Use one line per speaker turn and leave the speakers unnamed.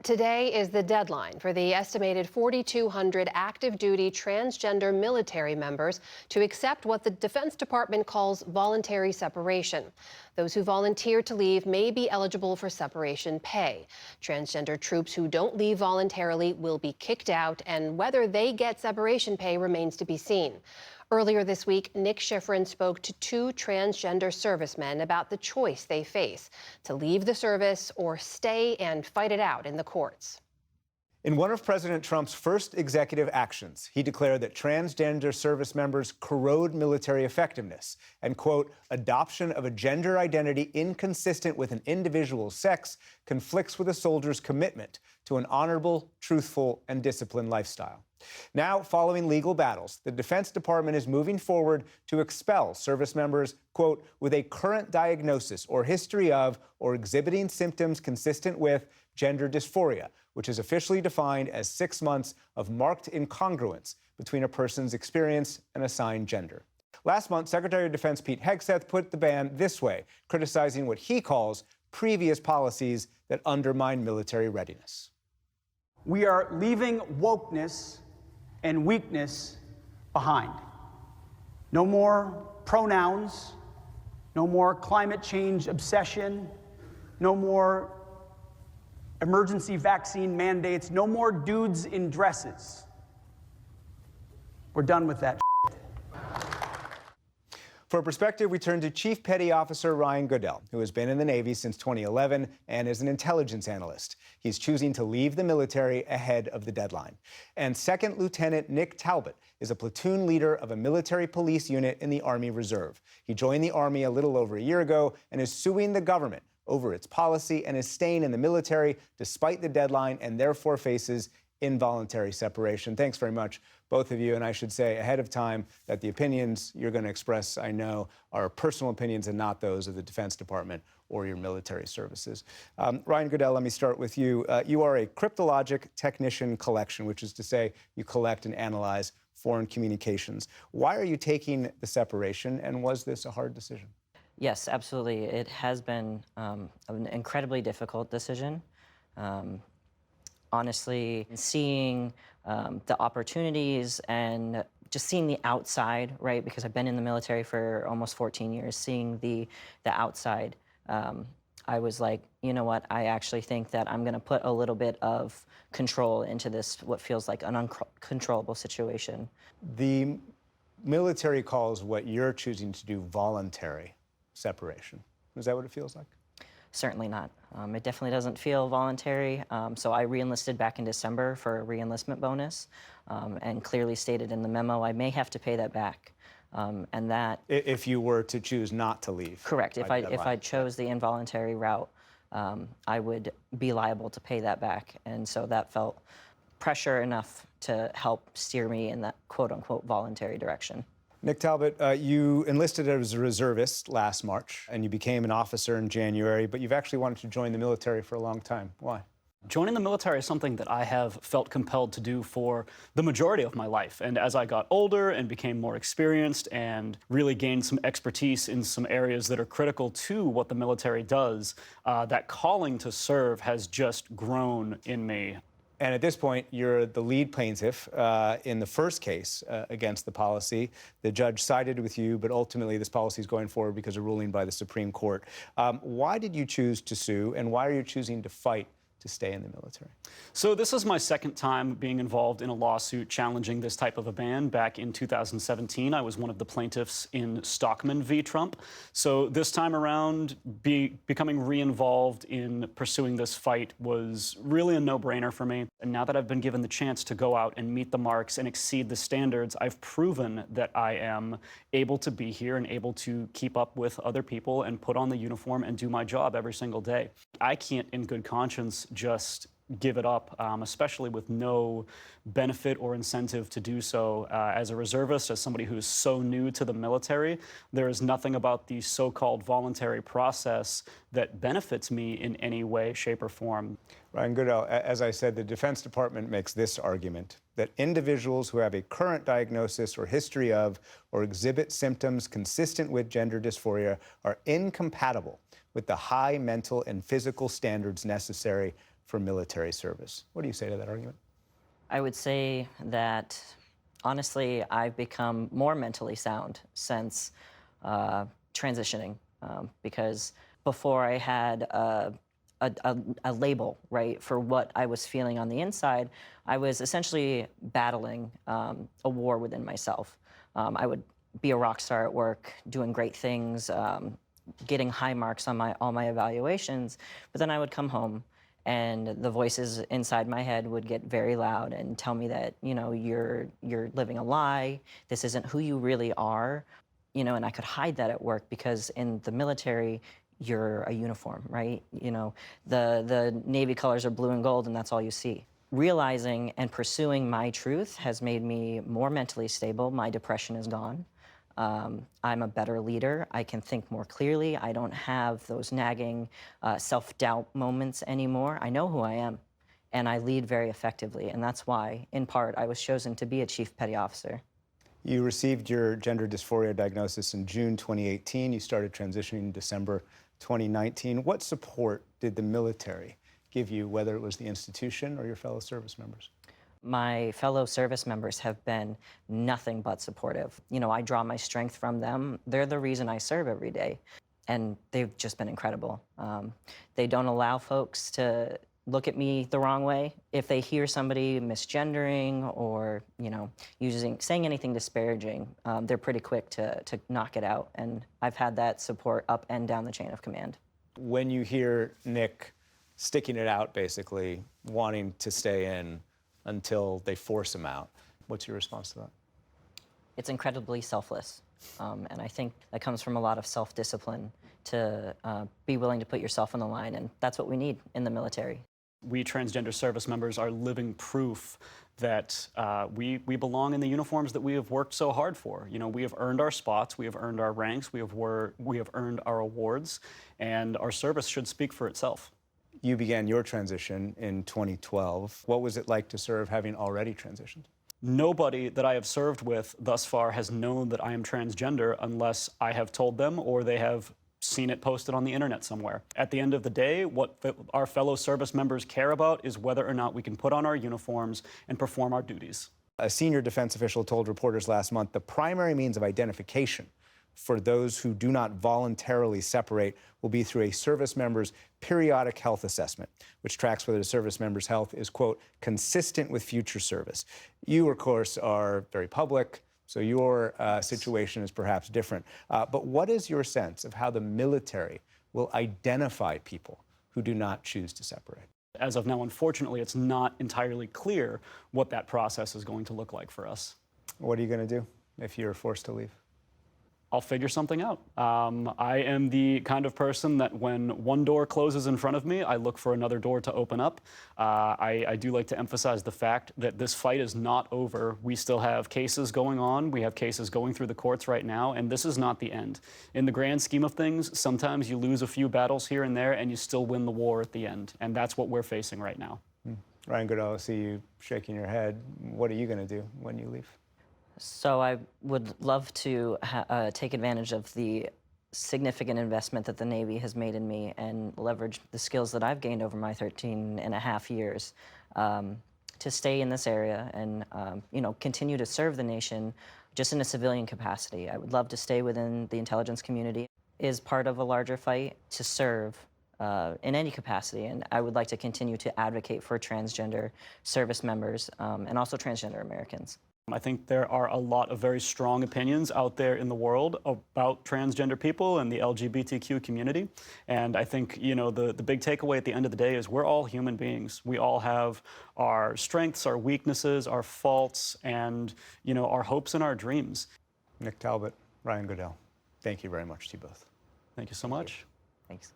Today is the deadline for the estimated 4,200 active duty transgender military members to accept what the Defense Department calls voluntary separation. Those who volunteer to leave may be eligible for separation pay. Transgender troops who don't leave voluntarily will be kicked out, and whether they get separation pay remains to be seen. Earlier this week, Nick Schifrin spoke to two transgender servicemen about the choice they face: to leave the service or stay and fight it out in the courts.
In one of President Trump's first executive actions, he declared that transgender service members corrode military effectiveness and, quote, adoption of a gender identity inconsistent with an individual's sex conflicts with a soldier's commitment to an honorable, truthful, and disciplined lifestyle. Now, following legal battles, the Defense Department is moving forward to expel service members, quote, with a current diagnosis or history of or exhibiting symptoms consistent with gender dysphoria, which is officially defined as 6 months of marked incongruence between a person's experience and assigned gender. Last month, Secretary of Defense Pete Hegseth put the ban this way, criticizing what he calls previous policies that undermine military readiness.
We are leaving wokeness and weakness behind. No more pronouns, no more climate change obsession, no more emergency vaccine mandates, no more dudes in dresses. We're done with that.
For perspective, we turn to Chief Petty Officer Ryan Goodell, who has been in the Navy since 2011 and is an intelligence analyst. He's choosing to leave the military ahead of the deadline. And Second Lieutenant Nick Talbot is a platoon leader of a military police unit in the Army Reserve. He joined the Army a little over a year ago and is suing the government over its policy and is staying in the military despite the deadline and therefore faces involuntary separation. Thanks very much, both of you. And I should say ahead of time that the opinions you're going to express, I know, are personal opinions and not those of the Defense Department or your military services. Ryan Goodell, let me start with you. You are a cryptologic technician collection, which is to say you collect and analyze foreign communications. Why are you taking the separation, and was this a hard decision?
Yes, absolutely. It has been an incredibly difficult decision. Honestly, seeing the opportunities and just seeing the outside, right? Because I've been in the military for almost 14 years, seeing the outside, I was like, you know what? I actually think that I'm going to put a little bit of control into this, what feels like an uncontrollable situation.
The military calls what you're choosing to do voluntary separation. Is that what it feels like?
Certainly not. It definitely doesn't feel voluntary. So I re-enlisted back in December for a re-enlistment bonus, and clearly stated in the memo I may have to pay that back. And that,
if you were to choose not to leave.
Correct. If I chose the involuntary route, I would be liable to pay that back. And so that felt pressure enough to help steer me in that quote-unquote voluntary direction.
Nick Talbot, you enlisted as a reservist last March, and you became an officer in January, but you've actually wanted to join the military for a long time. Why?
Joining the military is something that I have felt compelled to do for the majority of my life. And as I got older and became more experienced and really gained some expertise in some areas that are critical to what the military does, that calling to serve has just grown in me.
And at this point, you're the lead plaintiff in the first case against the policy. The judge sided with you, but ultimately this policy is going forward because of ruling by the Supreme Court. Why did you choose to sue, and why are you choosing to fight to stay in the military?
So this is my second time being involved in a lawsuit challenging this type of a ban. Back in 2017, I was one of the plaintiffs in Stockman v. Trump. So this time around, becoming re-involved in pursuing this fight was really a no-brainer for me. And now that I've been given the chance to go out and meet the marks and exceed the standards, I've proven that I am able to be here and able to keep up with other people and put on the uniform and do my job every single day. I can't, in good conscience, just give it up, especially with no benefit or incentive to do so. As a reservist, as somebody who's so new to the military, there is nothing about the so-called voluntary process that benefits me in any way, shape, or form.
Ryan Goodell, as I said, the Defense Department makes this argument that individuals who have a current diagnosis or history of or exhibit symptoms consistent with gender dysphoria are incompatible with the high mental and physical standards necessary for military service. What do you say to that argument?
I would say that, honestly, I've become more mentally sound since transitioning, because before I had a label, right, for what I was feeling on the inside. I was essentially battling a war within myself. I would be a rock star at work, doing great things, getting high marks on all my evaluations, but then I would come home and the voices inside my head would get very loud and tell me that, you know, you're living a lie, this isn't who you really are, you know, and I could hide that at work because in the military, you're a uniform, right? You know, the Navy colors are blue and gold, and that's all you see. Realizing and pursuing my truth has made me more mentally stable. My depression is gone. I'm a better leader. I can think more clearly. I don't have those nagging self-doubt moments anymore. I know who I am, and I lead very effectively, and that's why, in part, I was chosen to be a Chief Petty Officer.
You received your gender dysphoria diagnosis in June 2018. You started transitioning in December 2019. What support did the military give you, whether it was the institution or your fellow service members?
My fellow service members have been nothing but supportive. You know, I draw my strength from them. They're the reason I serve every day, and they've just been incredible. They don't allow folks to look at me the wrong way. If they hear somebody misgendering or, you know, saying anything disparaging, they're pretty quick to knock it out. And I've had that support up and down the chain of command.
When you hear Nick sticking it out, basically wanting to stay in until they force him out, what's your response to that?
It's incredibly selfless. And I think that comes from a lot of self-discipline to be willing to put yourself on the line. And that's what we need in the military.
We transgender service members are living proof that we belong in the uniforms that we have worked so hard for. You know, we have earned our spots, we have earned our ranks, we have earned our awards, and our service should speak for itself.
You began your transition in 2012. What was it like to serve having already transitioned?
Nobody that I have served with thus far has known that I am transgender unless I have told them or they have seen it posted on the internet somewhere. At the end of the day, what our fellow service members care about is whether or not we can put on our uniforms and perform our duties.
A senior defense official told reporters last month the primary means of identification for those who do not voluntarily separate will be through a service member's periodic health assessment, which tracks whether the service member's health is, quote, consistent with future service. You, of course, are very public, so your situation is perhaps different. But what is your sense of how the military will identify people who do not choose to separate?
As of now, unfortunately, it's not entirely clear what that process is going to look like for us.
What are you going to do if you're forced to leave?
I'll figure something out. I am the kind of person that when one door closes in front of me, I look for another door to open up. I do like to emphasize the fact that this fight is not over. We still have cases going on. We have cases going through the courts right now, and this is not the end. In the grand scheme of things, sometimes you lose a few battles here and there, and you still win the war at the end, and that's what we're facing right now.
Ryan Goodell, I see you shaking your head. What are you going to do when you leave?
So I would love to take advantage of the significant investment that the Navy has made in me and leverage the skills that I've gained over my 13 and a half years to stay in this area and you know, continue to serve the nation just in a civilian capacity. I would love to stay within the intelligence community as part of a larger fight to serve in any capacity, and I would like to continue to advocate for transgender service members and also transgender Americans.
I think there are a lot of very strong opinions out there in the world about transgender people and the LGBTQ community. And I think, you know, the big takeaway at the end of the day is we're all human beings. We all have our strengths, our weaknesses, our faults, and, you know, our hopes and our dreams.
Nick Talbot, Ryan Goodell, thank you very much to you both.
Thank you so much.
Thanks.